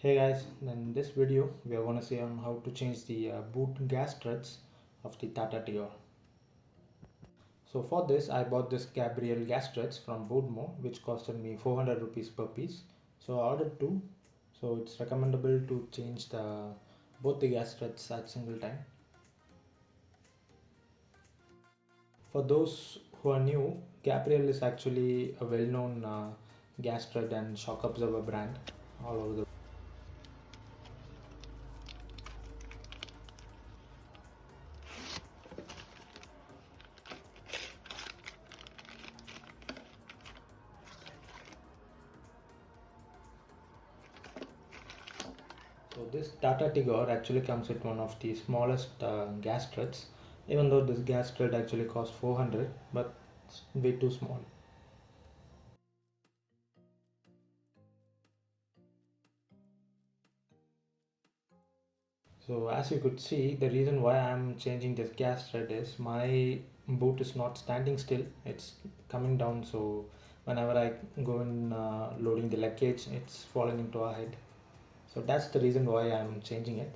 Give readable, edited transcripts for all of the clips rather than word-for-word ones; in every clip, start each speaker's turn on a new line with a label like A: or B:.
A: Hey guys, in this video we are going to see on how to change the boot gas struts of the Tata Tigor. So for this I bought this Gabriel gas struts from Boodmo, which costed me 400 rupees per piece. So I ordered two. So it's recommendable to change the both the gas struts at single time. For those who are new, Gabriel is actually a well-known gas strut and shock absorber brand all over the. So this Tata Tigor actually comes with one of the smallest gas struts, even though this gas strut actually costs 400, but it's way too small. So as you could see, the reason why I'm changing this gas strut is my boot is not standing still; it's coming down. So whenever I go in loading the luggage, it's falling into our head. So that's the reason why I'm changing it.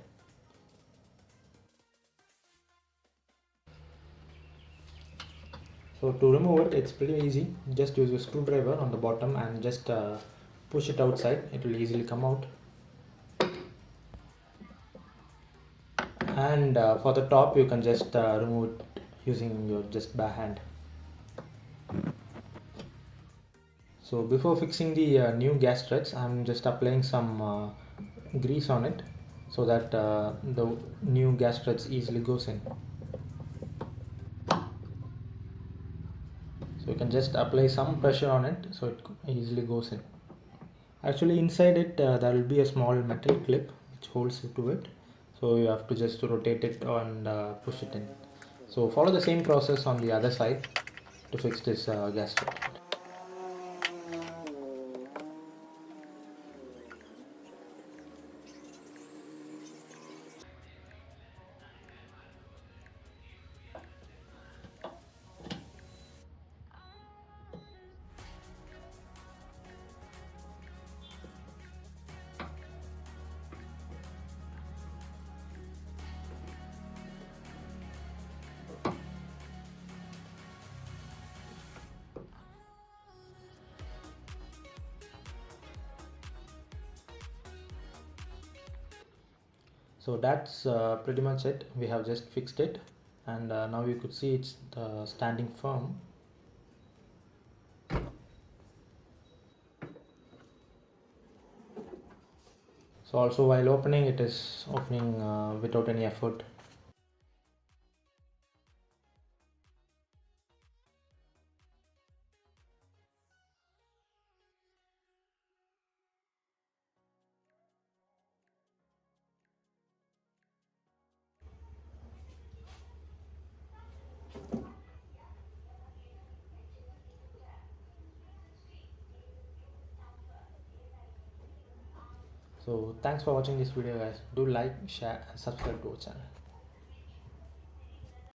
A: So to remove it, it's pretty easy. Just use a screwdriver on the bottom and just push it outside. It will easily come out. And for the top, you can just remove it using your just bare hand. So before fixing the new gas struts, I'm just applying some grease on it so that the new gas struts easily goes in. So you can just apply some pressure on it so it easily goes in. Actually inside it there will be a small metal clip which holds it to it. So you have to just rotate it and push it in. So follow the same process on the other side to fix this gas strut. So that's pretty much it. We have just fixed it, and now you could see it's standing firm. So also while opening, it is opening without any effort. So thanks for watching this video guys. Do like, share and subscribe to our channel.